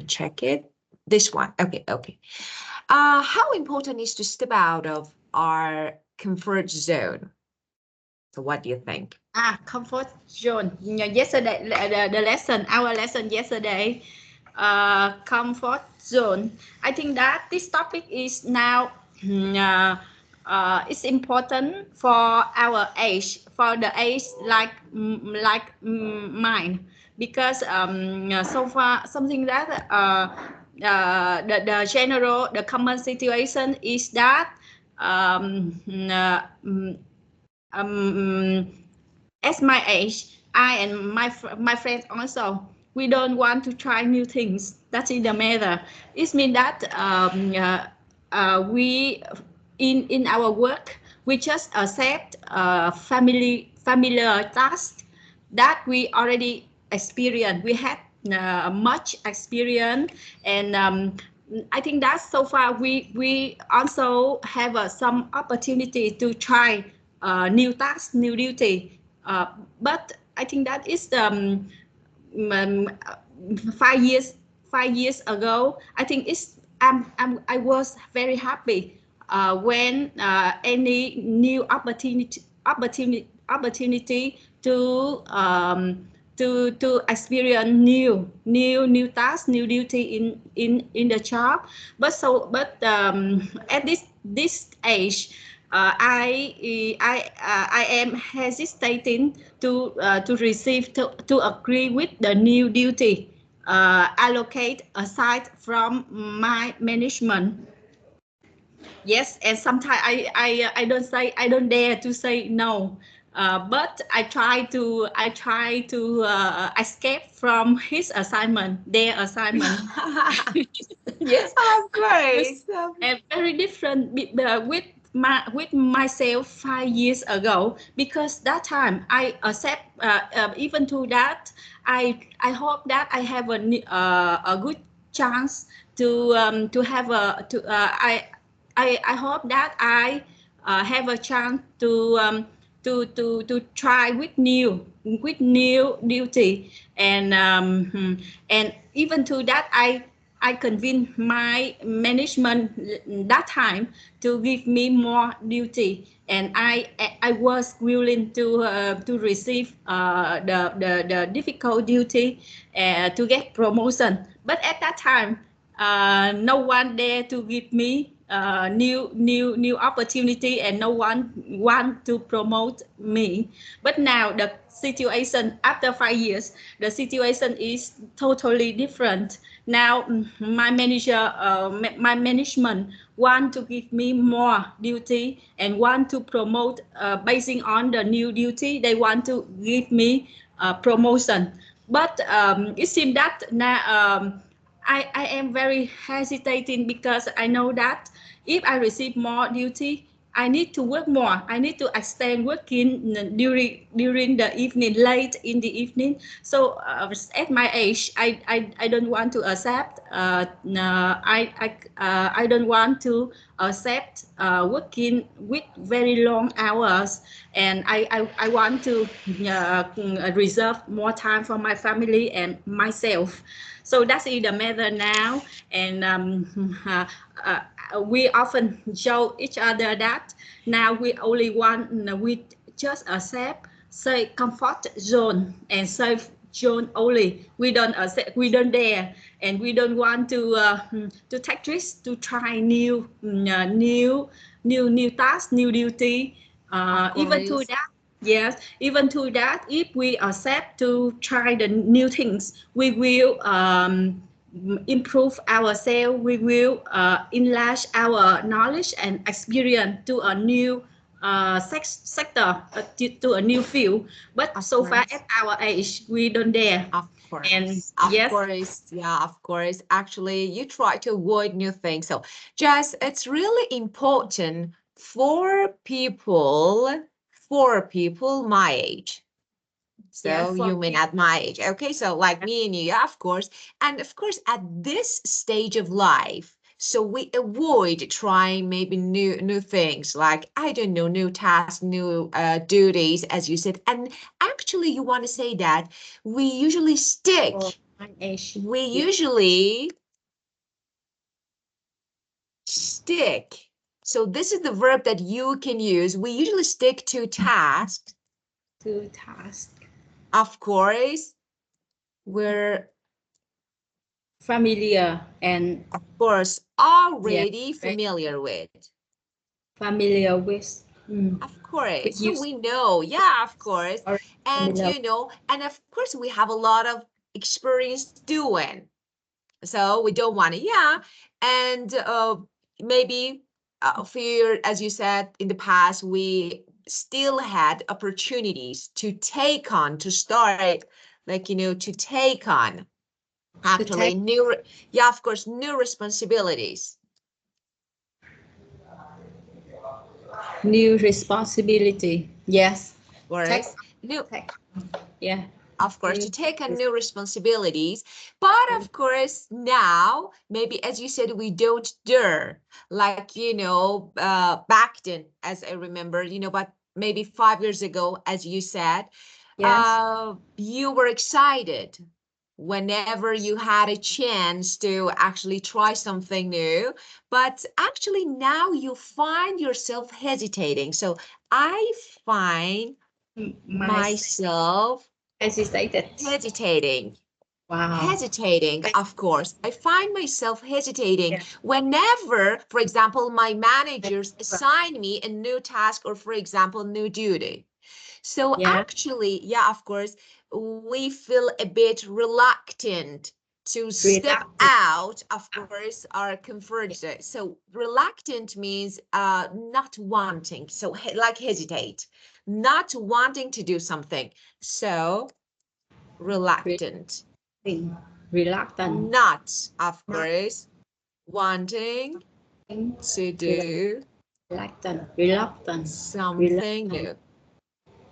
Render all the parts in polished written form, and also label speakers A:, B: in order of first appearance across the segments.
A: check it. This one. Okay. How important is to step out of our comfort zone? So what do you think?
B: Comfort zone. Yesterday, the lesson, our lesson yesterday, comfort zone. I think that this topic is now it's important for our age, for the age like mine, because so far something that the general, the common situation is that as my age, I and my friends also, we don't want to try new things. That is the matter. It means that we in our work we just accept familiar tasks that we already experience. We had much experience, and I think that so far we also have some opportunity to try new tasks, new duty. But I think that is 5 years ago. I think I was very happy when any new opportunity to experience new tasks, new duty in the job. But at this age, I am hesitating to receive to agree with the new duty allocate aside from my management. Yes, and sometimes I don't dare to say no. But I try to escape from his assignment, their assignment. Yes,
A: Of course.
B: and very different with myself 5 years ago, because that time I accept even to that I hope that I have a good chance to have a to I hope that I have a chance to try with new duty, and even to that I convinced my management that time to give me more duty, and I was willing to receive the difficult duty to get promotion. But at that time, no one dare to give me new opportunity, and no one want to promote me. But now the situation after 5 years, the situation is totally different. Now my management want to give me more duty and want to promote basing on the new duty. They want to give me promotion. But it seems that now I am very hesitating, because I know that if I receive more duty, I need to work more. I need to extend working during the evening, late in the evening. So at my age, I don't want to accept. No, I don't want to accept working with very long hours, and I want to reserve more time for my family and myself. So that's the matter now, and we often show each other that now we only want, we just accept say comfort zone and safe zone only. We don't accept, we don't dare, and we don't want to take risks to try new tasks, new duty. Even to that, yes, even to that, if we accept to try the new things, we will improve ourselves. We will enlarge our knowledge and experience to a new sector, to a new field. But so far at our age, we don't dare.
A: Of course.
B: And
A: of
B: yes,
A: course. Yeah, of course. Actually, you try to avoid new things. So just it's really important for people my age. So
B: yes,
A: you mean at my age. Okay, so like me and you, yeah, of course. And of course, at this stage of life, so we avoid trying maybe new things, like, I don't know, new tasks, new duties, as you said. And actually, you want to say that we usually stick
B: My age.
A: We
B: Yeah.
A: usually stick. So this is the verb that you can use. We usually stick to tasks.
B: To task.
A: Of course, we're
B: Familiar and
A: of course
B: yeah,
A: already
B: right.
A: familiar with.
B: Familiar with.
A: Of
B: We
A: course, so
B: use
A: we know, yeah, of course.
B: or
A: And
B: familiar.
A: and of course we have a lot of experience doing. So we don't want to, yeah. And maybe fear, as you said, in the past, we still had opportunities to take on, to start, like, to take on
B: To take
A: actually yeah, of course, new responsibilities.
B: new responsibility. Yes. Take.
A: Whereas new,
B: Take. Yeah.
A: of course,
B: New.
A: to take on new responsibilities. But of course, now, maybe as you said, we don't dare, like, back then, as I remember, but maybe 5 years ago, as you said,
B: Yes.
A: you were excited whenever you had a chance to actually try something new. But actually, now you find yourself hesitating. So I find
B: My
A: myself
B: hesitated.
A: hesitating.
B: Wow.
A: Hesitating, of course. I find myself hesitating
B: Yeah.
A: whenever, for example, my managers assign me a new task or, for example, new duty. So
B: Yeah.
A: actually, yeah, of course, we feel a bit reluctant to step
B: Reluctant.
A: out, of course, our comfort zone. So reluctant means not wanting, so like hesitate, not wanting to do something. So reluctant.
B: Reluctant. Reluctant.
A: Not, of
B: Not
A: course, wanting to
B: reluctant.
A: do
B: Reluctant. Reluctant.
A: something
B: Reluctant.
A: new.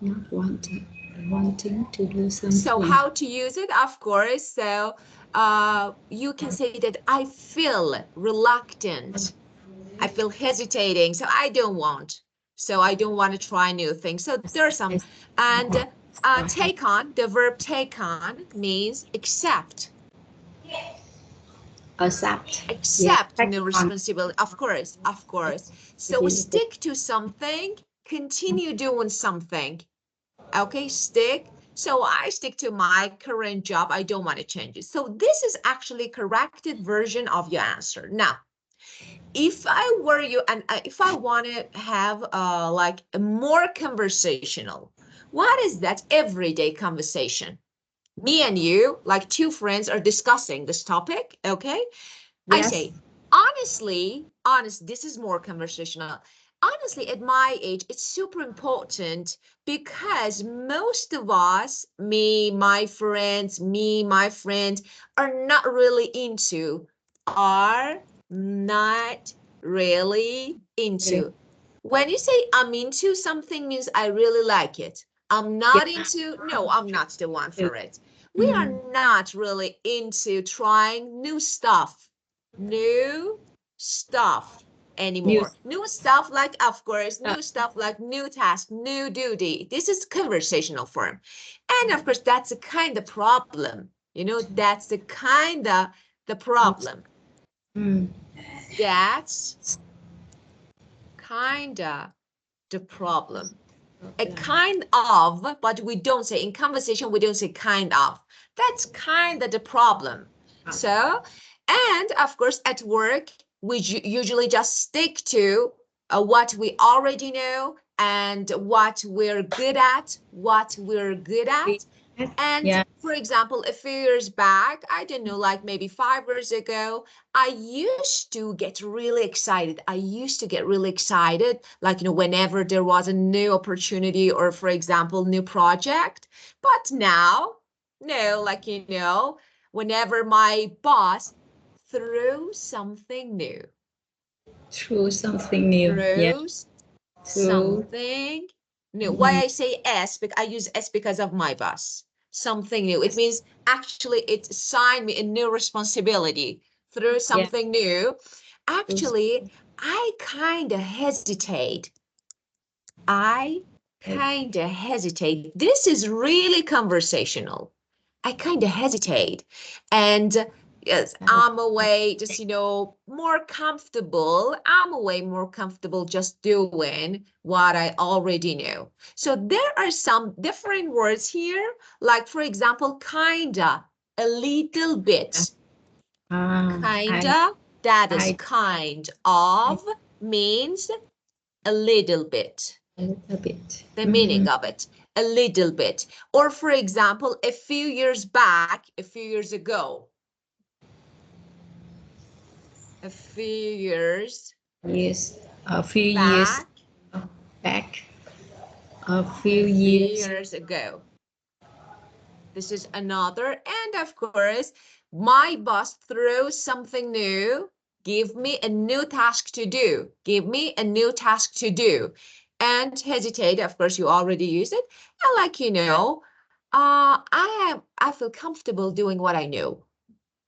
B: Not wanting. Wanting to do
A: So
B: something.
A: how to use it? Of course. So you can say that I feel reluctant. I feel hesitating. So I don't want. So I don't want to try new things. So there are some. And take on, the verb take on means accept.
B: Accept. Yeah.
A: Accept
B: Take
A: new
B: on
A: responsibility. Of course, of course. So
B: responsibility.
A: stick to something, continue doing something. Okay, stick. So I stick to my current job. I don't want to change it. So this is actually corrected version of your answer. Now, if I were you and if I want to have like a more conversational, what is that everyday conversation? Me and you, like two friends, are discussing this topic. Okay, I
B: Yes.
A: say, this is more conversational. Honestly, at my age, it's super important because most of us, my friends, are not really into, are not really
B: Really.
A: into. When you say I'm into something means I really like it. I'm
B: Yeah.
A: not into, no, I'm not the one
B: To.
A: for it. We are not really into trying new stuff
B: News.
A: anymore. New stuff like, of course, new stuff like new task, new duty. This is conversational form. And of course, that's a kind of problem. That's the kind of the problem.
B: Mm.
A: That's kind of the problem. A
B: Problem.
A: kind of, but we don't say in conversation, we don't say kind of. That's kind of the problem. So, and of course, at work, we usually just stick to what we already know and what we're good at, And
B: Yeah.
A: for example, a few years back, I don't know, like maybe 5 years ago, I used to get really excited. Like, whenever there was a new opportunity or, for example, new project. But now, no, like, whenever my boss throws something new,
B: Through something new. Yeah.
A: throws
B: Through.
A: something new. Why
B: Mm.
A: I say S, because I use S because of my boss. Something new. It means actually it assigned me a new responsibility through
B: Yeah.
A: something new.
B: Through.
A: Actually, I kind of hesitate. I kind of hesitate. This is really conversational. I kind of hesitate. And yes, I'm away just, more comfortable. I'm away more comfortable just doing what I already know. So there are some different words here, like for example, kinda, a little bit. Kinda, that is kind of, means a little bit.
B: A little bit.
A: The meaning of it, a little bit. Or for example, a few years back, a few years ago. A few years.
B: Yes, a few
A: back,
B: years back. A few years
A: ago. This is another. And of course, my boss throws something new. Give me a new task to do. Give me a new task to do. And hesitate, of course, you already use it. And like, I feel comfortable doing what I know.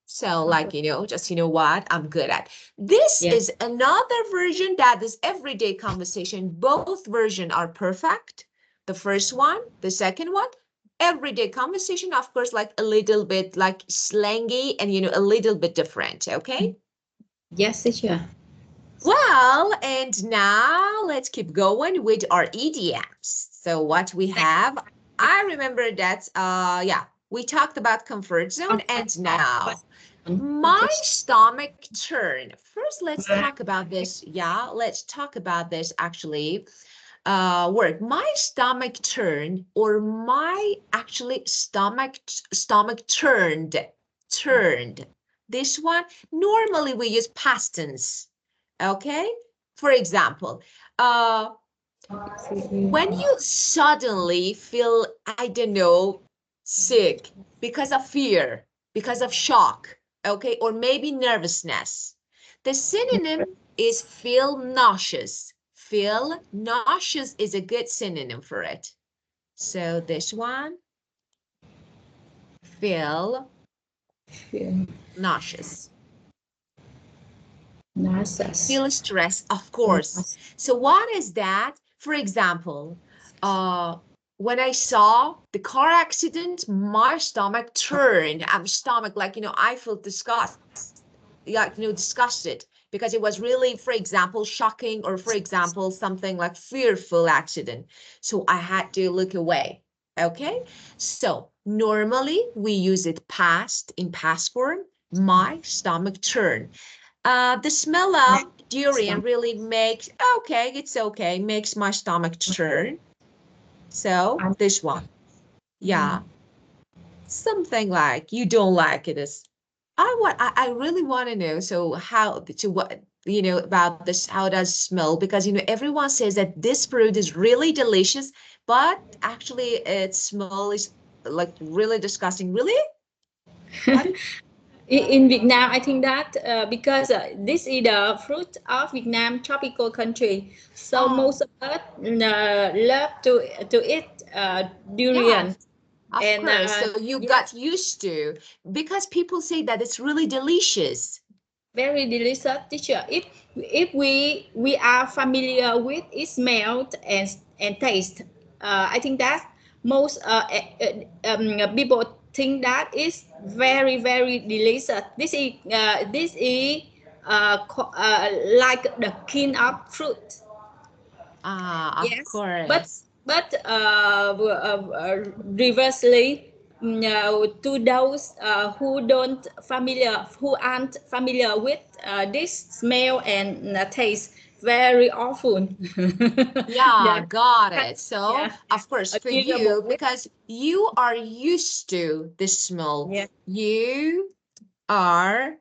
A: So like, just, what I'm good at. This is another version that is everyday conversation. Both versions are perfect. The first one, the second one, everyday conversation, of course, like a little bit like slangy and, a little bit different. Okay.
B: Yes, teacher.
A: Well, and now let's keep going with our EDMs. So what we have, I remember that, we talked about comfort zone, and now my stomach turn. First, let's talk about this. Yeah, let's talk about this actually. Word. My stomach turned, or my actually stomach turned. This one, normally we use past tense. Okay. For example, when you suddenly feel, I don't know, sick because of fear, because of shock, okay, or maybe nervousness, the synonym is feel nauseous. Feel nauseous is a good synonym for it. So this one, feel nauseous. Feel stress, of course. So what is that? For example, when I saw the car accident, my stomach turned. I'm stomach like, I feel disgusted because it was really, for example, shocking, or for example, something like fearful accident. So I had to look away. Okay. So normally we use it past in past form. My stomach turned. The smell of durian really makes, makes my stomach turn. So this one, yeah, something like you don't like it is. I really want to know. So about this, how does it smell? Because, everyone says that this fruit is really delicious, but actually its smell is like really disgusting. Really?
B: In Vietnam, I think that because this is the fruit of Vietnam, tropical country, so most of us love to eat durian.
A: Of course. So you got used to, because people say that it's really delicious.
B: Very delicious, teacher. If we are familiar with its smell and taste, I think that most people think that is very very delicious. This is like the king of fruit.
A: Of course.
B: But reversely, to those who aren't familiar with this smell and taste very often.
A: Yeah, got it. So, of course, for you, because you are used to the smell.
B: Yeah.
A: You are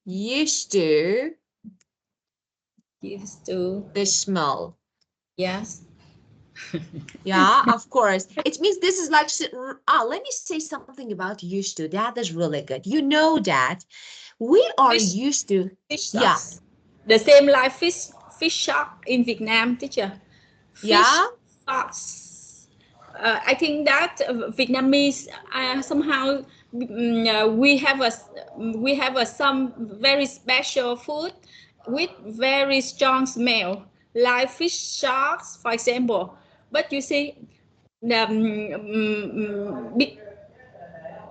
A: used to the smell.
B: Yes.
A: Yeah, of course. It means this is like, let me say something about used to. That is really good. You know that we are used to,
B: fish
A: yeah.
B: sauce. The same like fish shark in Vietnam, teacher. Fish sauce. I think that Vietnamese somehow we have some very special food with very strong smell, like fish sharks, for example. But you see, the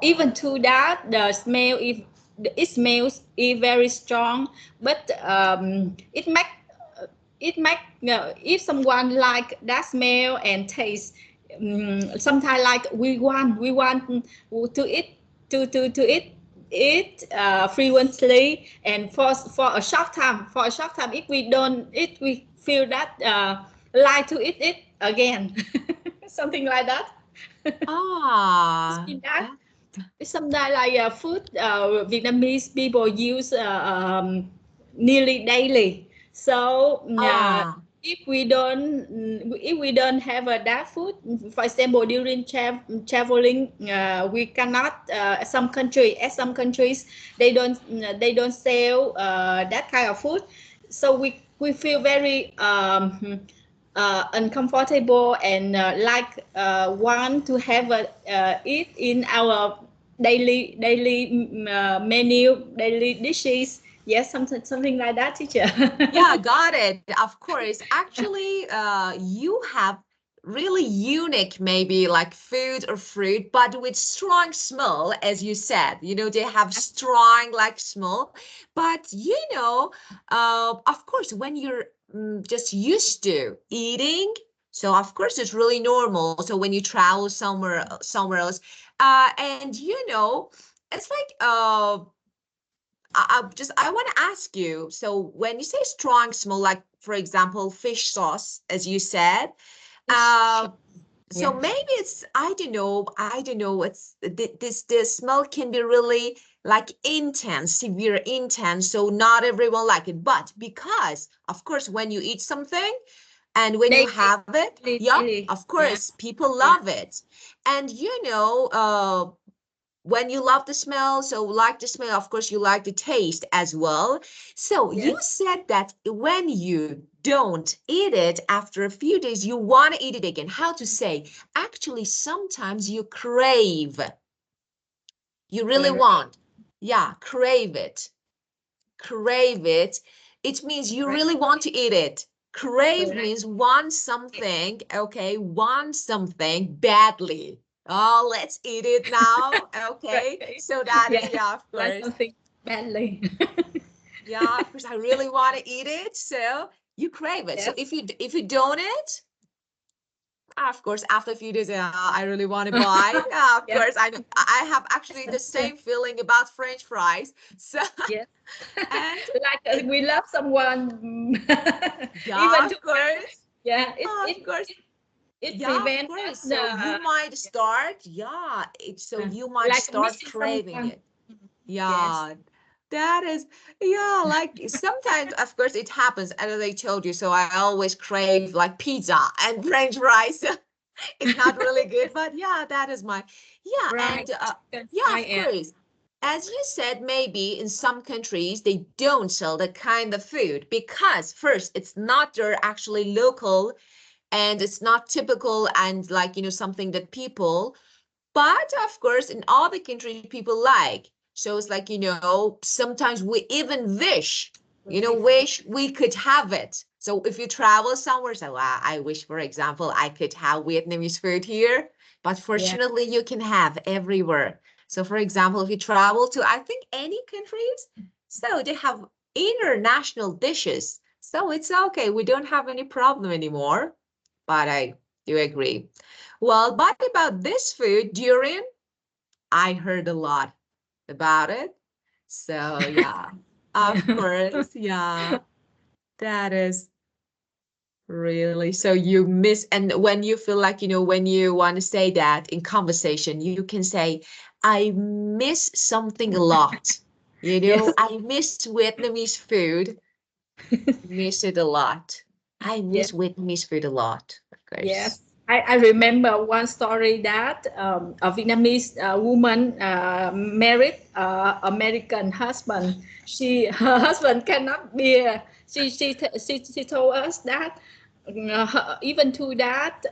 B: even to that, the smell, if it smells is very strong, but if someone like that smell and taste, sometimes like we want to eat, to eat frequently, and for a short time, if we don't eat, we feel that like to eat it again. Something like that.
A: Ah,
B: See that? Sometimes like food, Vietnamese people use nearly daily. So
A: ah,
B: if we don't have that food, for example, during traveling, we cannot. Some countries, they don't sell that kind of food, so we feel very uncomfortable, and like want to have it in our daily menu, daily dishes. Yes, something like that, teacher.
A: yeah, got it. Of course. Actually, you have really unique, maybe like food or fruit, but with strong smell, as you said. They have strong like smell. But of course, when you're just used to eating, so of course it's really normal. So when you travel somewhere else, and it's like I want to ask you. So when you say strong smell, like for example, fish sauce, as you said, uh, so
B: Yeah.
A: maybe it's I don't know. It's this smell can be really like intense, severe intense. So not everyone like it, but because of course when you eat something and when you
B: Daily,
A: have it, yeah,
B: daily.
A: of
B: Yeah.
A: course people
B: Yeah.
A: love it, and when you love the smell, so like the smell, of course, you like the taste as well. So you
B: Yes.
A: said that when you don't eat it after a few days, you want to eat it again. How to say? Actually, sometimes you crave. You really
B: Correct.
A: want. Yeah, crave it. Crave it. It means you
B: Correct.
A: really want to eat it. Crave
B: Correct.
A: means want something, okay, want something badly. Oh, let's eat it now. Okay.
B: Right.
A: So that is,
B: Yeah.
A: yeah, of
B: Like
A: course.
B: something badly.
A: Yeah, of course. I really want to eat it. So you crave it. So
B: Yes.
A: if you don't eat, of course, after a few days, I really want to buy. Yeah, of
B: Yeah.
A: course. I have actually the
B: Yeah.
A: same feeling about French fries. So
B: Yes.
A: and
B: Like we love someone,
A: yeah,
B: even to
A: of
B: that.
A: course.
B: Yeah,
A: Of course.
B: it
A: Yeah, of
B: prevents
A: course.
B: us
A: So you might start, yeah, so you might
B: like
A: start
B: missing
A: craving
B: someone.
A: it.
B: Yes.
A: Yeah, that is, yeah, like sometimes, of course, it happens, and as I told you, so I always crave like pizza and French fries. It's not really good, but yeah, that is my, yeah,
B: Right.
A: and
B: Chicken
A: yeah,
B: fry
A: of
B: and
A: course. As you said, maybe in some countries they don't sell that kind of food because first, it's not their actually local and it's not typical and like something that people, but of course in other countries people like, so it's like sometimes we even wish we could have it. So if you travel somewhere, so I wish, for example, I could have Vietnamese food here, but
B: yeah.
A: fortunately you can have everywhere. So for example, if you travel to I think any countries, so they have international dishes, so it's okay, we don't have any problem anymore. But I do agree. Well, but about this food, durian, I heard a lot about it. So yeah,
B: Yeah.
A: of course, yeah, that is really. So you miss, and when you feel like, when you want to say that in conversation, you can say, I miss something a lot.
B: Yes.
A: I miss Vietnamese food, miss it a lot. I
B: Yes.
A: miss Vietnamese food a lot, of
B: Yes.
A: course.
B: I remember one story that a Vietnamese woman married American husband. Her husband cannot bear. She told us that even to that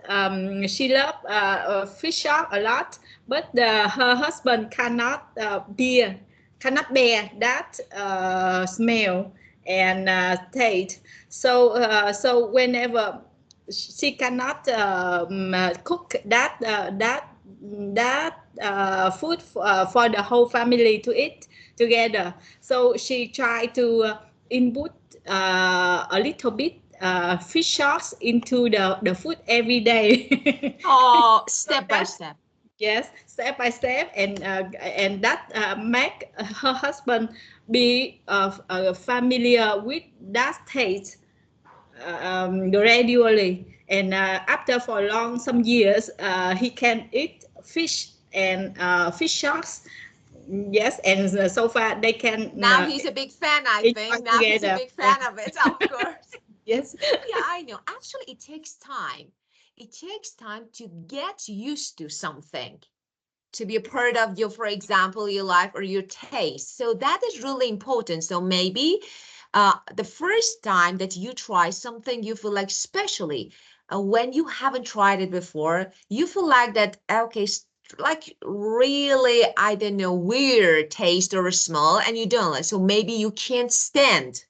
B: she loved fish shop a lot, but her husband cannot bear that smell and taste. So whenever she cannot cook that food for the whole family to eat together. So she tried to input a little bit fish sauce into the food every day.
A: Oh,
B: So
A: step by
B: that,
A: step.
B: yes, step by step, and that make her husband be familiar with that taste gradually. And after for long some years, he can eat fish and fish sauce. Yes, and so far they can
A: Now he's a big fan, I
B: enjoy
A: think. Now he's a
B: together.
A: big fan of it, of course.
B: Yes.
A: Yeah, I know. Actually, it takes time. It takes time to get used to something, to be a part of your, for example, your life or your taste. So that is really important. So maybe the first time that you try something, you feel like, especially when you haven't tried it before, you feel like that, okay, like really, I don't know, weird taste or smell, and you don't like. So maybe you can't stand.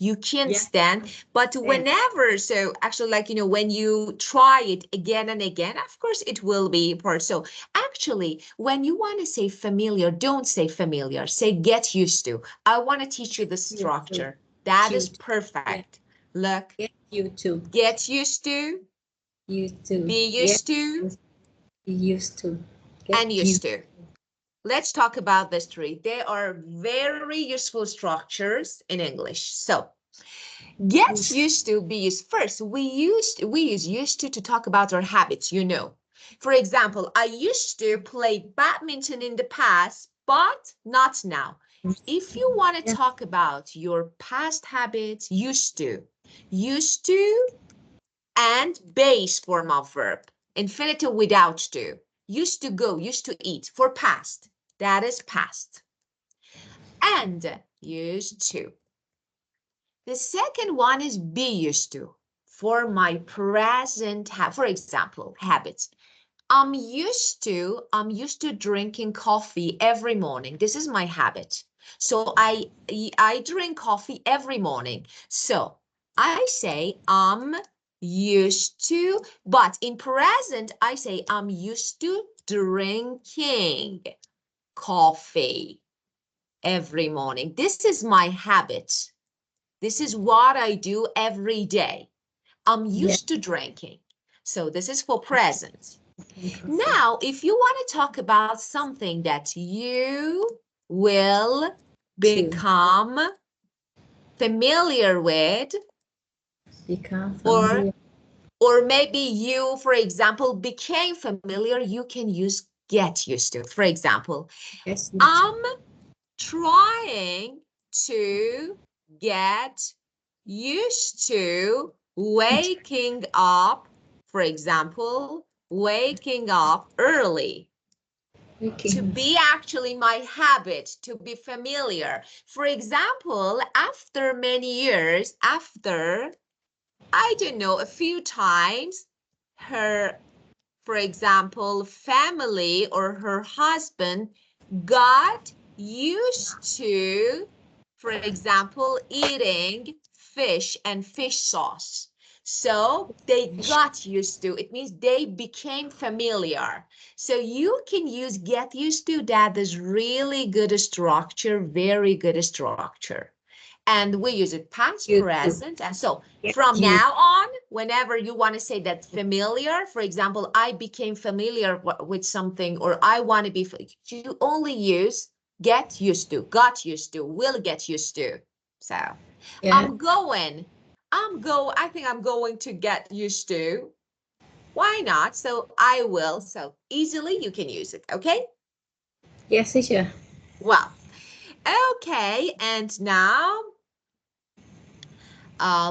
A: You can't
B: Yeah.
A: stand, but
B: And
A: whenever, so actually, like, when you try it again and again, of course, it will be part. So actually, when you want to say familiar, don't say familiar, say get used to. I want to teach you the
B: you too.
A: structure. That is
B: Cute. Yeah.
A: perfect. Look,
B: Get you too.
A: get used to,
B: You too.
A: be
B: Yeah.
A: used to,
B: Be used to.
A: and
B: Get you.
A: used to. Let's talk about these three. They are very useful structures in English. So get used to, be used. First, we use used to talk about our habits, For example, I used to play badminton in the past, but not now. If you want to
B: Yeah.
A: talk about your past habits, used to, and base form of verb, infinitive without to. Used to go, used to eat for past. That is past. And used to. The second one is be used to. For my present, for example, habits. I'm used to drinking coffee every morning. This is my habit. So I drink coffee every morning. So I say I'm used to, but in present, I say I'm used to drinking coffee every morning. This is my habit. This is what I do every day. I'm
B: Yeah.
A: used to drinking. So this is for present. Now, if you want to talk about something that you will
B: Too.
A: become familiar with,
B: Become
A: or
B: familiar.
A: or maybe you, for example, became familiar, you can use get used to. For example,
B: Yes, you too.
A: I'm trying to get used to waking up, for example, waking up early. To
B: Waking.
A: be actually my habit, to be familiar. For example, after many years, after, I don't know, a few times, her, for example, family or her husband got used to, for example, eating fish and fish sauce. So they got used to, it means they became familiar. So you can use get used to, that is really good structure, very good structure. And we use it past,
B: You too.
A: present. And so
B: Get
A: from
B: you.
A: now on, whenever you want to say that familiar, for example, I became familiar with something, or I want to be, you only use get used to, got used to, will get used to. So
B: Yeah.
A: I think I'm going to get used to. Why not? So I will. So easily you can use it. Okay.
B: Yes, teacher.
A: Well, okay. And now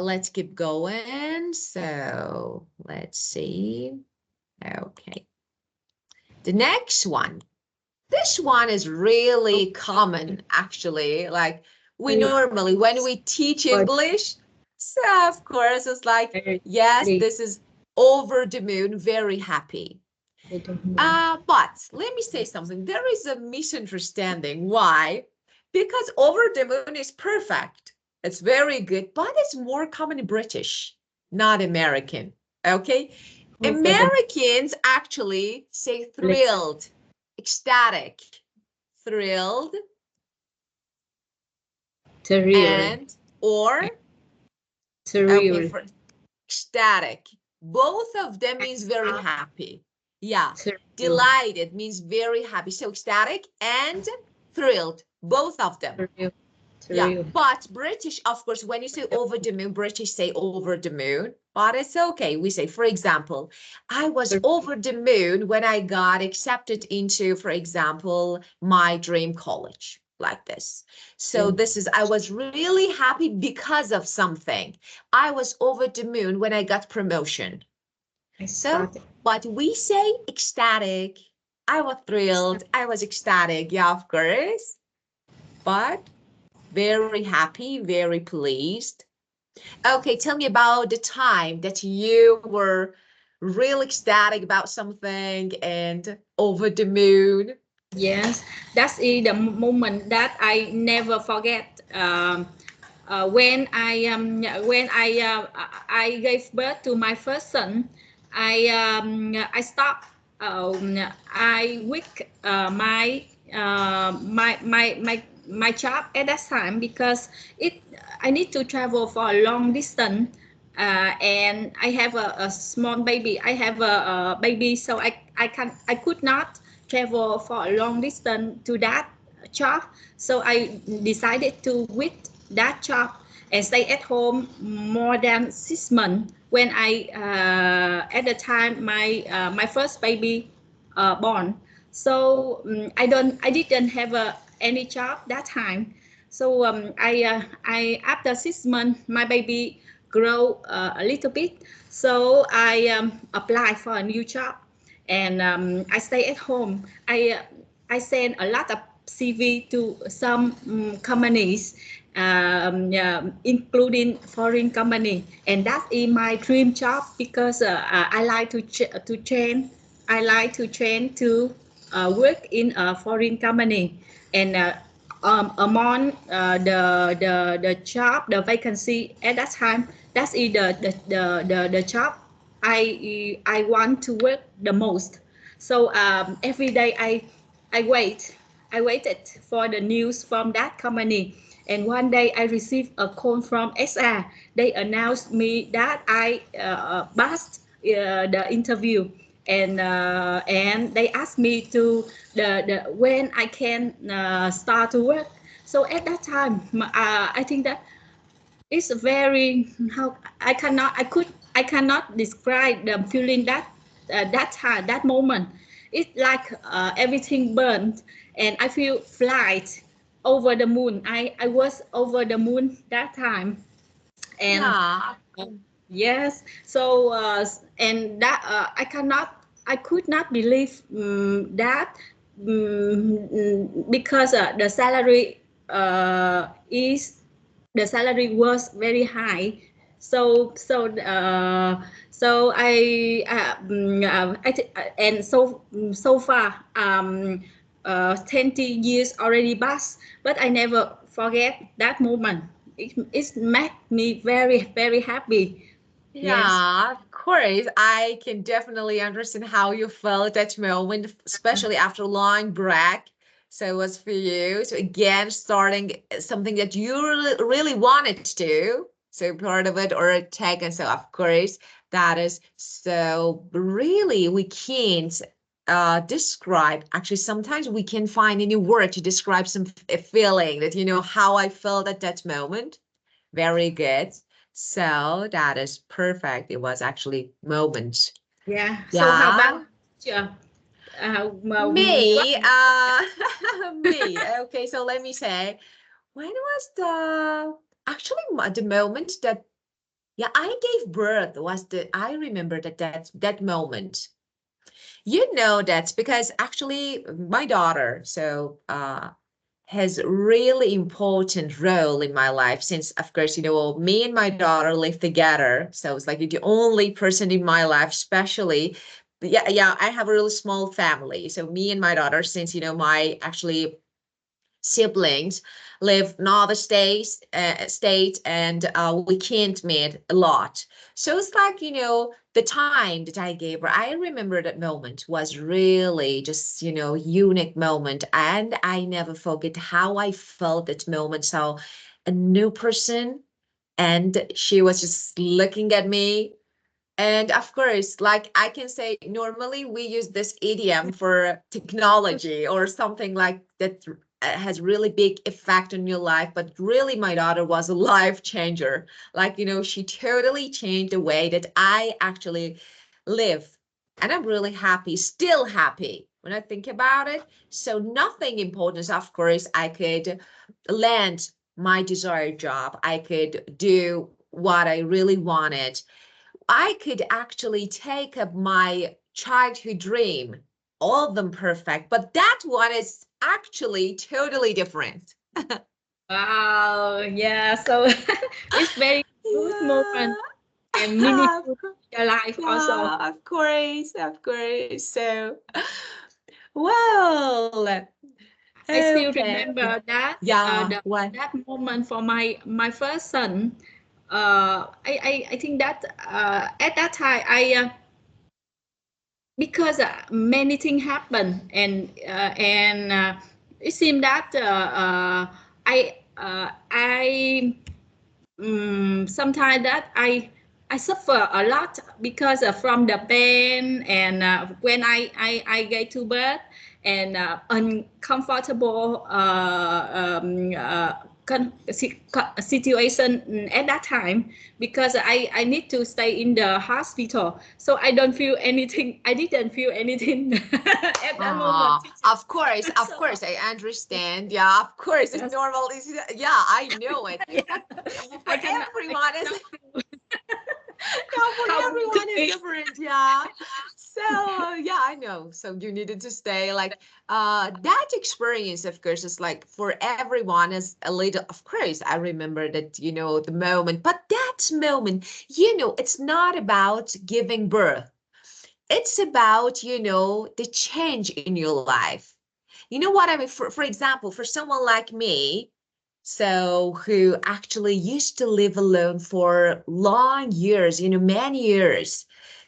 A: let's keep going. So let's see. Okay. The next one. This one is really common, actually. Like we normally, when we teach
B: But
A: English, so of course it's like,
B: very,
A: yes,
B: very,
A: this is over the moon, very happy.
B: I don't know.
A: But let me say something. There is a misunderstanding. Why? Because over the moon is perfect. It's very good, but it's more common in British, not American. Okay?
B: Okay, the
A: Americans actually say thrilled, ecstatic, thrilled,
B: thrill,
A: and or okay,
B: thrill,
A: for ecstatic. Both of them means very happy. Yeah.
B: thrill,
A: Delighted means very happy. So ecstatic and thrilled, both of them.
B: thrill,
A: Yeah,
B: thrill.
A: but British, of course, when you say over the moon, British say over the moon, but it's okay. We say, for example, I was over the moon when I got accepted into, for example, my dream college, like this. So
B: Thrill.
A: this is, I was really happy because of something. I was over the moon when I got promotion.
B: I
A: So,
B: started.
A: but we say ecstatic. I was thrilled. I was ecstatic. Yeah, of course. But very happy, very pleased. Okay, tell me about the time that you were real ecstatic about something and over the moon.
B: Yes, that's the moment that I never forget. When I gave birth to my first son, I stopped. I quit my job at that time because it I need to travel for a long distance. And I have a small baby. I have a baby, so I could not travel for a long distance to that job. So I decided to quit that job and stay at home more than 6 months when I at the time my first baby born. So I didn't have any job that time. So I after 6 months my baby grow a little bit. So I apply for a new job, and I stay at home. I send a lot of CV to some companies, including foreign company, and that is my dream job because I like to train. I like to train to work in a foreign company, and among the job, the vacancy at that time, that's the job I want to work the most. So every day I wait. I waited for the news from that company. And one day I received a call from HR. They announced me that I passed the interview, and they asked me to the when I can start to work. So at that time, I think that it's very how I cannot describe the feeling that that time that moment. It's like everything burned, and I feel flight over the moon. I was over the moon that time, and
A: Yeah.
B: yes. So and that I could not believe that because is the salary was very high. So and so far 20 years already passed, but I never forget that moment. It made me very happy. Yes.
A: Yeah, of course. I can definitely understand how you felt that moment, especially after a long break. So it was for you. So again, starting something that you really wanted to do. So part of it or a tech. And so of course, that is so really we can't describe. Actually, sometimes we can find any word to describe some a feeling that, you know, how I felt at that moment. Very good. So that is perfect. It was actually moments.
B: Yeah. So how about
A: Yeah.
B: you? What?
A: Me, me. Okay, so let me say, when was the actually the moment that yeah, I gave birth was I remember that moment. You know that's because actually my daughter, so has really important role in my life since of course you know me and my daughter live together, so it's like the only person in my life especially. But yeah, I have a really small family, so me and my daughter, since you know my actually siblings live in other states, and we can't meet a lot. So it's like, the time that I gave her, I remember that moment was really just, unique moment. And I never forget how I felt that moment. So a new person, and she was just looking at me. And of course, like I can say, normally we use this idiom for technology or something like that has really big effect on your life. But really, my daughter was a life changer. Like, she totally changed the way that I actually live. And I'm really happy, still happy when I think about it. So nothing important is, of course, I could land my desired job. I could do what I really wanted. I could actually take up my childhood dream, all of them perfect, but that one is actually totally different.
B: Wow, yeah. So it's very good
A: Yeah,
B: moment and meaningful
A: of course.
B: in your life also.
A: Yeah, of course, of course. So, well,
B: I still
A: okay.
B: remember that
A: Yeah, what?
B: that moment for my first son. I think that at that time because many things happen and it seemed that I sometimes that I suffer a lot because from the pain and when I get to birth and uncomfortable situation at that time because I need to stay in the hospital, so I don't feel anything. I didn't feel anything at that moment, teacher.
A: Of
B: So
A: course, I understand. Yeah, of course, it's
B: yes,
A: normal. Yeah, I know it.
B: yeah,
A: Yeah, for
B: I
A: everyone, is
B: cannot
A: yeah, for
B: how to
A: everyone is
B: be.
A: different. Yeah. So yeah, I know. So you needed to stay like that experience, of course, is like for everyone is a little, of course, I remember that, the moment, but that moment, it's not about giving birth. It's about, the change in your life. You know what I mean? For example, for someone like me, so who actually used to live alone for long years, many years.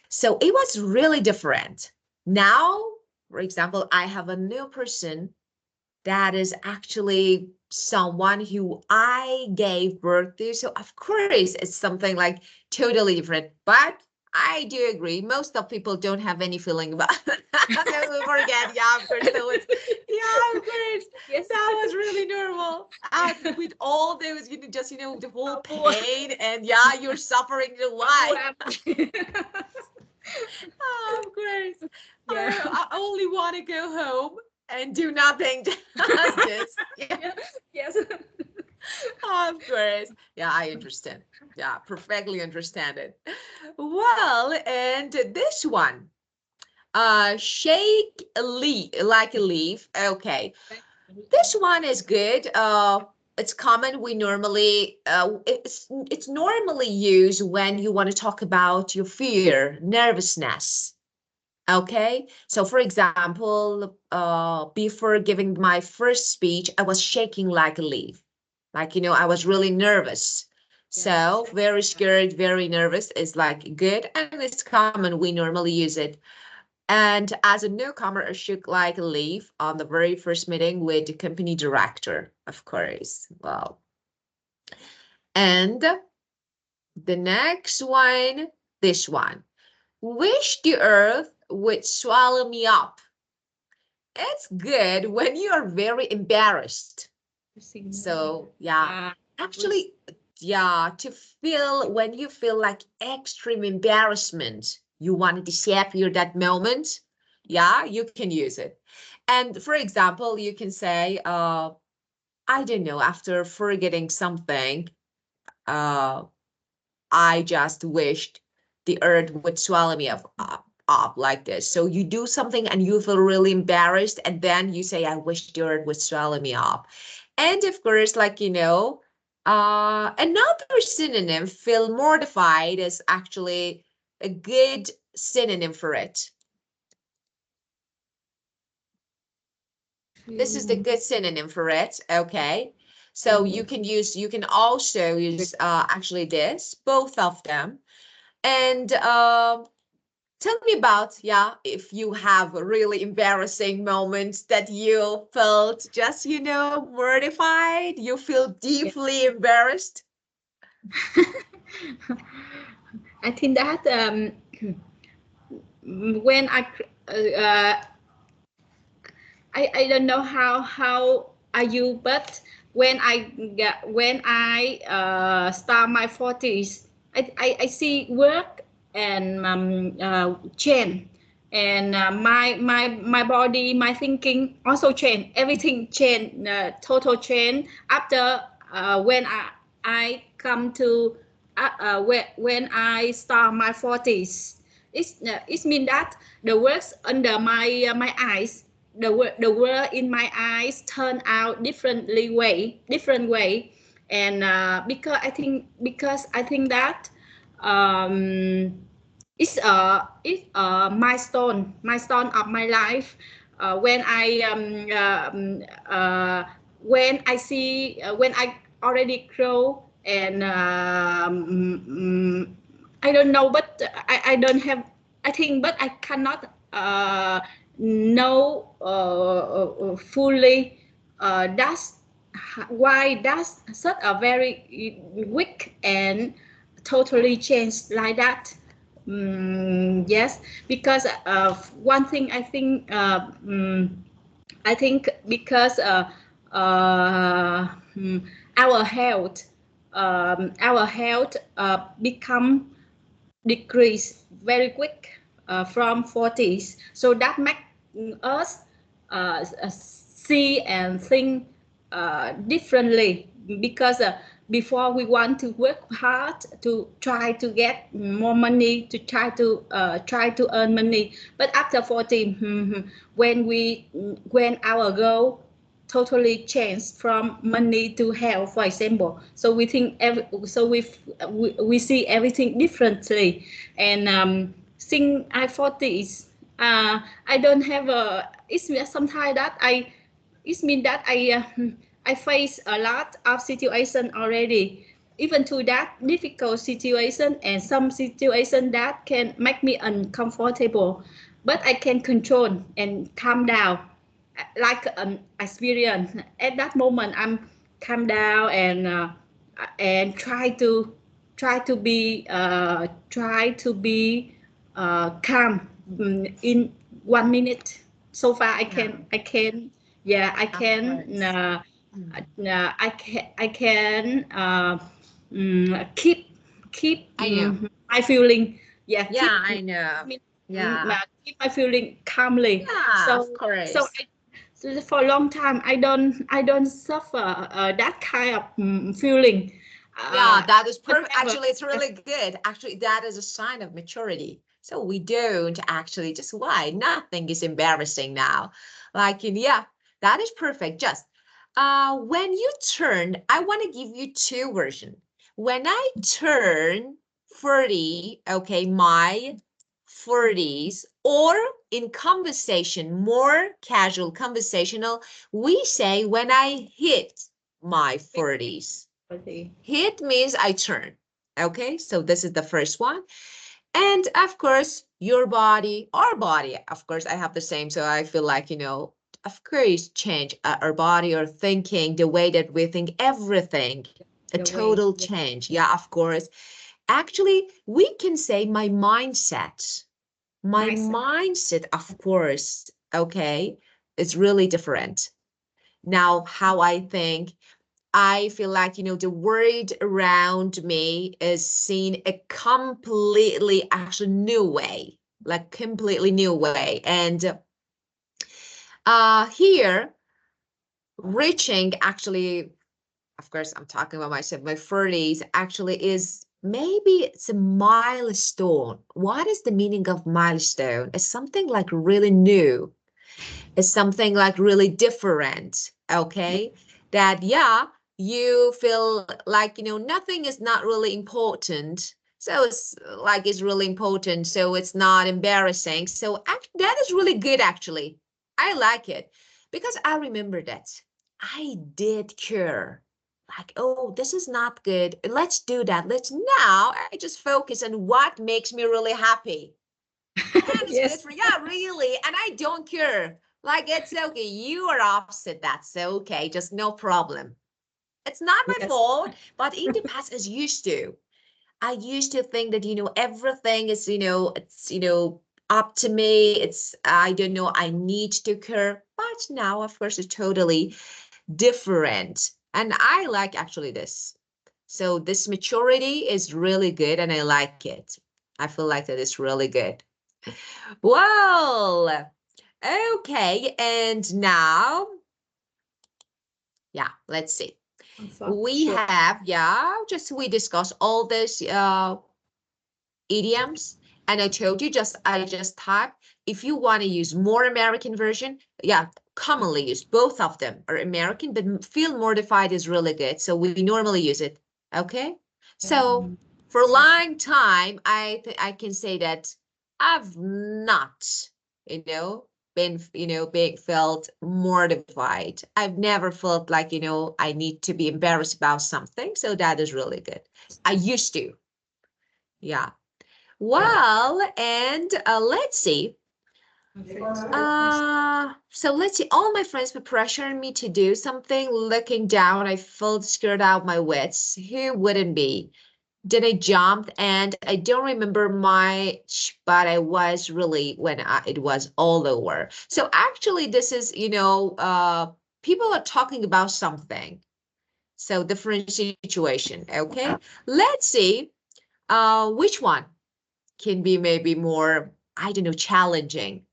A: So it was really different. Now, for example, I have a new person that is actually someone who I gave birth to. So of course it's something like totally different. But I do agree, most of people don't have any feeling about it. Never forget. Yeah, of course. So it's yeah, of course.
B: Yes.
A: That was really normal. With all those, just the whole
B: Poor,
A: pain and yeah, you're suffering your
B: poor
A: life.
B: Abby.
A: Oh, of course.
B: Yeah.
A: I only want to go home and do nothing justice. Yeah,
B: Yeah. Yes.
A: of course. Yeah, I understand. Yeah, perfectly understand it. Well, and this one, shake a leaf like a leaf. Okay, this one is good. It's common. We normally, it's normally used when you want to talk about your fear, nervousness. Okay, so for example, before giving my first speech, I was shaking like a leaf. Like, I was really nervous.
B: Yes.
A: So very scared, very nervous is like good, and it's common. We normally use it. And as a newcomer, I shook like a leaf on the very first meeting with the company director, of course. Well, and the next one, this one. Wish the earth would swallow me up. It's good when you are very embarrassed. So, yeah,
B: Uh, was
A: actually, yeah, when you feel like extreme embarrassment, you want to disappear that moment, yeah, you can use it. And for example, you can say, I don't know, after forgetting something, uh, I just wished the earth would swallow me up like this. So you do something and you feel really embarrassed, and then you say, I wish the earth would swallow me up. And of course, like, another synonym, feel mortified, is actually a good synonym for it. This is the
B: feeling
A: good synonym for it. Okay. So you can also use actually this, both of them. And tell me about, yeah, if you have really embarrassing moments that you felt just, mortified, you feel deeply embarrassed.
B: I think that when I don't know how are you, but when I start my 40s, I see work and change, and my body, my thinking also change. Everything change, total change after when I come to when I start my 40s. It means that the works under my eyes, the world in my eyes turn out different way, and because I think that um, it's a milestone of my life, when I see when I already grow, and I don't know, but I don't have, I think, but I cannot know fully that's why that's such a very weak and totally changed like that. Yes, because one thing I think because mm, our health become decrease very quick from 40s, so that makes us see and think differently, because before we want to work hard to try to get more money, to try to earn money, but after 40, when our goal totally changed from money to health, for example, so we think we see everything differently. And since I 40s, I don't have a, it's sometimes that it means that I face a lot of situation already, even to that difficult situation and some situation that can make me uncomfortable, but I can control and calm down, like an experience. At that moment, I'm calm down and try to be calm in 1 minute. So far,
A: Yeah,
B: I can, yeah,
A: of course. Mm.
B: I can keep
A: I know.
B: my feeling. Yeah,
A: Yeah, I know. Yeah.
B: keep my feeling calmly.
A: Yeah, of
B: So
A: course.
B: so for a long time, I don't suffer that kind of feeling.
A: Yeah, that is
B: But
A: perfect.
B: never.
A: Actually, it's really good. Actually, that is a sign of maturity. So we don't actually just why nothing is embarrassing now. Like, yeah, that is perfect. Just when you turn, I want to give you two versions. When I turn 40, okay, my 40s, or in conversation, more casual conversational, we say when I hit my 40s. Hit means I turn. Okay, so this is the first one. And of course, your body, our body, of course, I have the same. So I feel like, of course, change our body, our thinking, the way that we think, everything, a
B: The way,
A: total
B: yeah,
A: change. Yeah, of course. Actually, we can say my mindset. My
B: mindset.
A: mindset, of course, okay, is really different. Now, how I think, I feel like, the world around me is seen a completely actually new way, like completely new way. And here, reaching actually, of course, I'm talking about myself, my 30s actually is maybe it's a milestone. What is the meaning of milestone? It's something like really new. It's something like really different, okay? That, yeah, you feel like, nothing is not really important. So it's like it's really important. So it's not embarrassing. So that is really good, actually. I like it because I remember that I did care. like, oh, this is not good. Let's do that. Let's now I just focus on what makes me really happy. And it's good
B: Yes.
A: for, yeah, really. And I don't care. Like, it's okay. You are opposite. That's okay. Just no problem. It's not my
B: Yes.
A: fault, but in the past, as used to. I used to think that, everything is, it's, up to me. It's, I don't know, I need to care. But now, of course, it's totally different. And I like actually this. So this maturity is really good and I like it. I feel like that is really good. Well, okay. And now, yeah, let's see. We
B: Sure.
A: have, yeah, just we discussed all this idioms. And I told you I just typed, if you want to use more American version, yeah, commonly used, both of them are American, but feel mortified is really good. So we normally use it. Okay. So for a long time, I can say that I've not, you know, been, being felt mortified. I've never felt like, I need to be embarrassed about something. So that is really good. I used to. Yeah. Well, and let's see. So let's see. All my friends were pressuring me to do something. Looking down, I felt scared out of my wits. Who wouldn't be? Then I jumped, and I don't remember much, but I was really when it was all over. So actually, this is, people are talking about something. So different situation. Okay, let's see. Which one can be maybe more, I don't know, challenging.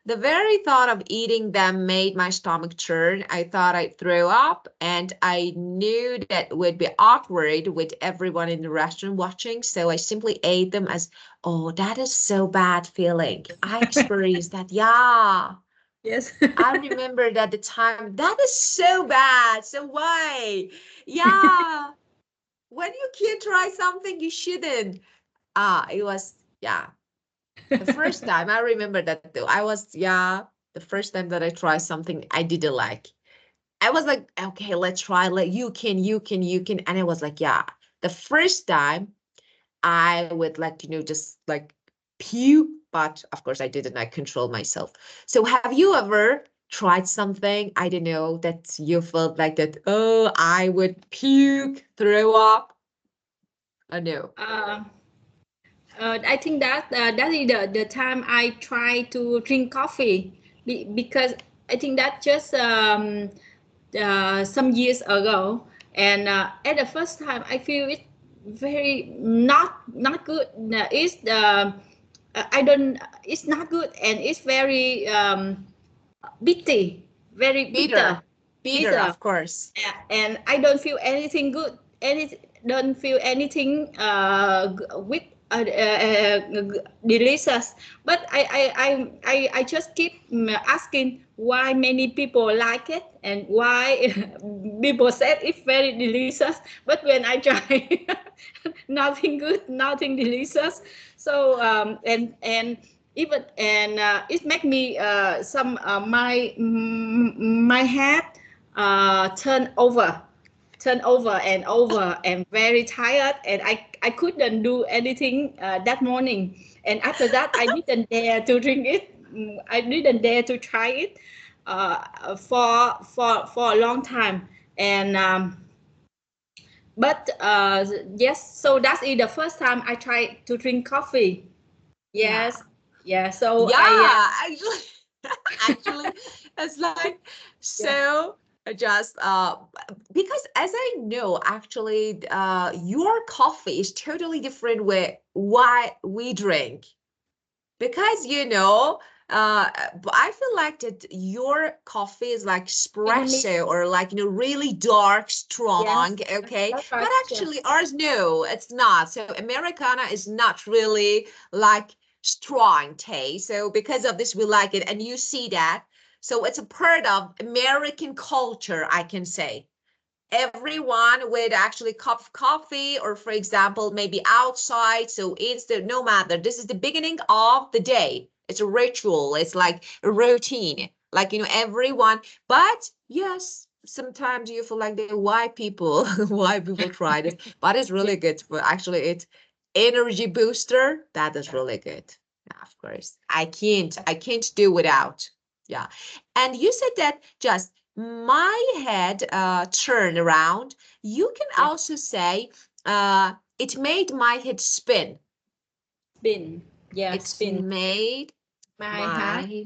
A: The very thought of eating them made my stomach churn. I thought I'd throw up, and I knew that would be awkward with everyone in the restaurant watching. So I simply ate them as, oh, that is so bad feeling. I experienced that. Yeah.
B: Yes.
A: I remember that the time that is so bad. So why? Yeah. When you can't try something, you shouldn't. It was, yeah. The first time I remember that though, yeah, the first time that I tried something I didn't like. I was like, okay, let's try. Like, you can. And I was like, yeah. The first time I would like, just like puke, but of course I didn't. I control myself. So have you ever tried something, I don't know, that you felt like that, oh, I would puke, throw up? I know.
B: Uh, I think that is the time I try to drink coffee because I think that just some years ago, and at the first time I feel it very not good. It's I don't. It's not good, and it's very bitter, very bitter,
A: Bitter. Bitter,
B: bitter,
A: of course.
B: and I don't feel anything good. Any don't feel anything with delicious. But I just keep asking why many people like it and why people said it's very delicious. But when I try, nothing good, nothing delicious. So and even and it make me some my head turn over and over and very tired, and I couldn't do anything that morning. And after that I didn't dare to drink it. I didn't dare to try it for a long time. And but yes, so that's it the first time I tried to drink coffee.
A: Yeah.
B: Yes. Yeah, so I
A: Yeah, actually, actually, it's like
B: yeah.
A: so just because as I know, actually, your coffee is totally different with what we drink. Because but I feel like that your coffee is like
B: In the mid,
A: espresso or like really dark,
B: yes,
A: strong, okay?
B: that's
A: But
B: right. Yeah.
A: actually ours, no, it's not. So Americana is not really like strong taste. So because of this we like it, and you see that. So it's a part of American culture, I can say. Everyone would actually cup of coffee, or for example maybe outside, so instant, no matter, this is the beginning of the day, it's a ritual, it's like a routine, like everyone. But yes, sometimes you feel like why people why people try this, but it's
B: Yeah.
A: really good for actually it's energy booster. That is really good. Yeah, of course. I can't do without. Yeah. And you said that just my head turn around. You can
B: Yeah.
A: also say it made my head spin.
B: Spin. Yeah,
A: It's
B: spin.
A: made
B: My heart
A: my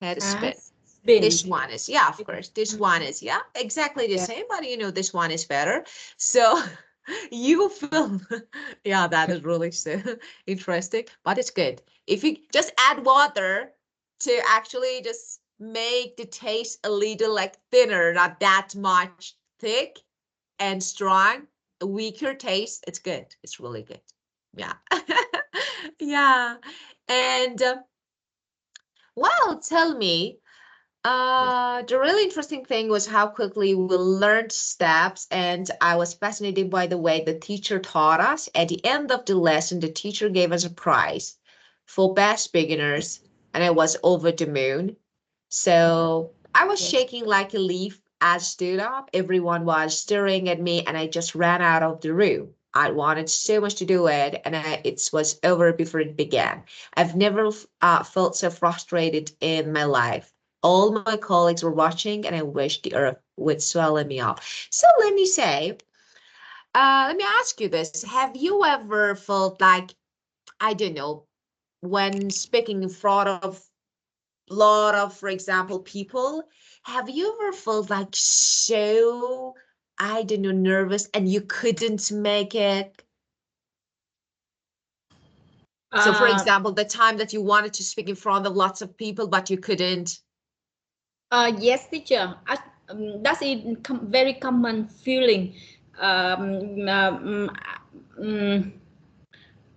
A: head spin.
B: has spin.
A: This one is, yeah, of course. This one is, yeah, exactly the
B: Yeah.
A: same, but this one is better. So you feel, yeah, that is really so interesting, but it's good. If you just add water to actually just make the taste a little like thinner, not that much thick and strong, a weaker taste, it's good. It's really good. Yeah. Yeah. And well, tell me, the really interesting thing was how quickly we learned steps, and I was fascinated by the way the teacher taught us. At the end of the lesson, the teacher gave us a prize for best beginners, and I was over the moon. So I was
B: Yes.
A: shaking like a leaf. I stood up, everyone was staring at me, and I just ran out of the room. I wanted so much to do it, and it was over before it began. I've never felt so frustrated in my life. All my colleagues were watching, and I wished the earth would swallow me up. So let me ask you this. Have you ever felt like, I don't know, when speaking in front of lot of, for example, people, have you ever felt like so, I don't know, nervous and you couldn't make it? So, for
B: Uh,
A: example, the time that you wanted to speak in front of lots of people, but you couldn't.
B: yes, teacher. That's a very common feeling. Um, um, um,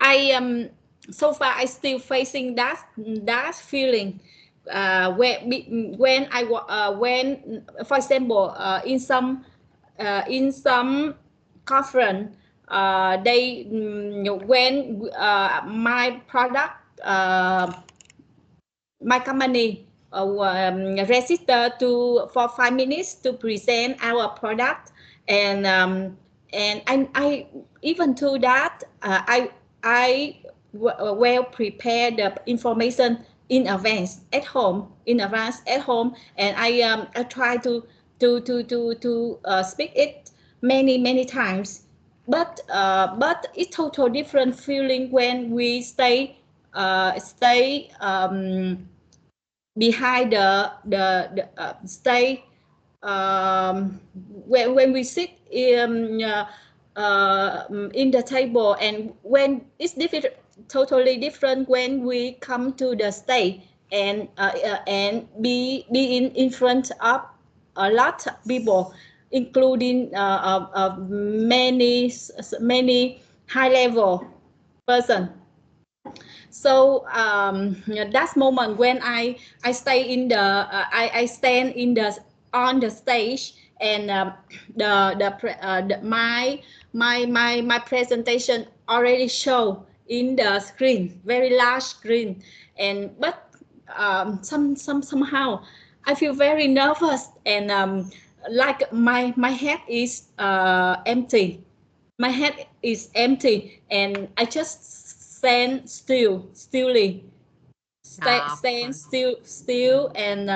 B: I so far I still facing that feeling. When for example in some conference they when my product my company register to for 5 minutes to present our product and I even to that I well prepare the information in advance at home and I try to speak it many times but it's total different feeling when we stay behind the stay when we sit in the table and when it's different totally different when we come to the stage and be in front of a lot of people including many high level person. So that moment when I stay in the I stand in the on the stage and my presentation already show in the screen, very large screen, and but somehow I feel very nervous and like my head is empty. My head is empty and I just stilly
A: Yeah, of
B: stand
A: course.
B: still and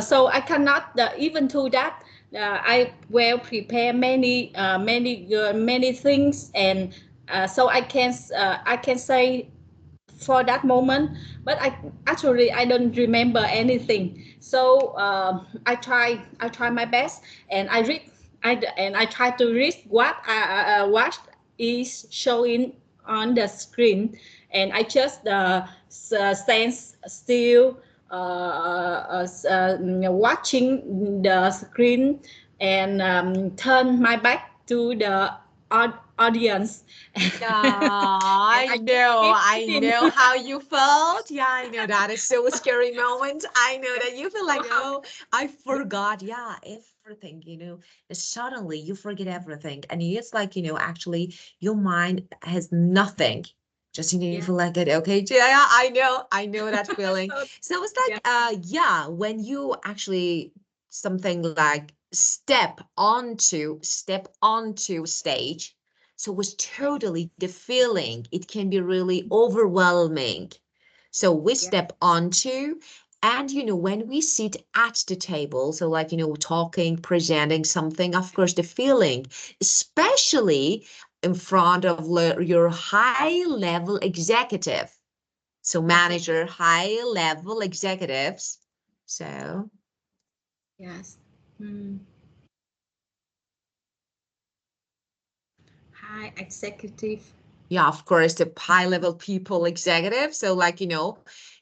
B: so I cannot even to that I will prepare many things and so I can say for that moment but I don't remember anything so I try my best and I try to read what is showing on the screen and I just stand still watching the screen and turn my back to the audience
A: Yeah,
B: and
A: I
B: I just
A: know.
B: keep
A: I
B: sitting.
A: know how you felt. Yeah, I know that is so scary moment. I know that you feel
B: So
A: like,
B: how?
A: oh, I
B: Yeah,
A: forgot. Yeah, everything. Suddenly you forget everything. And it's like, actually your mind has nothing. Just, you
B: yeah.
A: feel like that. Okay, yeah, I know. I know that feeling.
B: So
A: So it's
B: yeah,
A: like, yeah, when you actually something like step onto stage. So it was totally the feeling. It can be really overwhelming. So we
B: Yeah.
A: step onto, and when we sit at the table, so like talking, presenting something, of course the feeling, especially in front of your high level executive, so
B: Exactly.
A: manager, high level executives. So
B: Yes. Mm. High executive.
A: yeah, of course, the high level people executive. So like,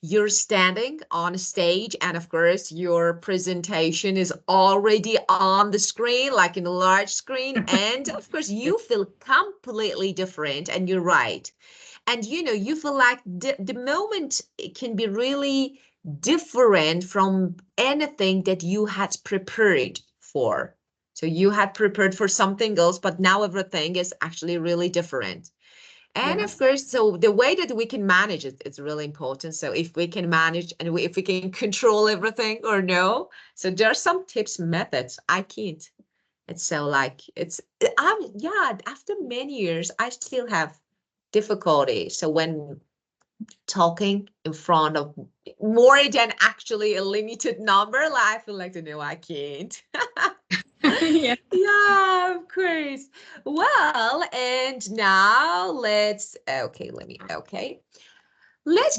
A: you're standing on a stage, and of course your presentation is already on the screen, like in a large screen. And of course
B: Yes.
A: you feel completely different, and you're right. And you feel like the moment it can be really different from anything that you had prepared for. So you had prepared for something else, but now everything is actually really different. And of
B: Yes.
A: course, so the way that we can manage it, it's really important. So if we can manage, and if we can control everything or no. So there are some tips, methods. I can't. It's so like yeah, after many years, I still have difficulty. So when talking in front of more than actually a limited number, like, I feel like, no, I can't.
B: Yeah.
A: Yeah, of course. Well, and now let's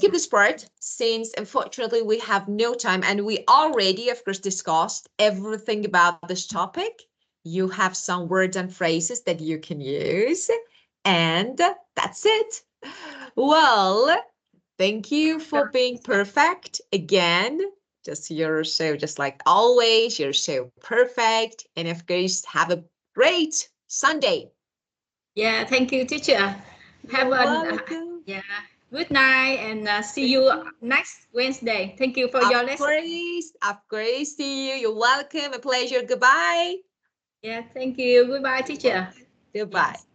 A: keep this part, since unfortunately we have no time, and we already, of course, discussed everything about this topic. You have some words and phrases that you can use, and that's it. Well, thank you for being perfect again. You're so, just like always, you're so perfect. And of course, have a great Sunday.
B: Yeah. Thank you, teacher. Have
A: You're
B: a
A: welcome.
B: yeah. Good night, and see you next Wednesday. Thank you for
A: Of
B: your lesson.
A: course, of course. See you. You're welcome. A pleasure. Goodbye.
B: Yeah. Thank you. Goodbye,
A: You're
B: teacher.
A: welcome. Goodbye.
B: Yes.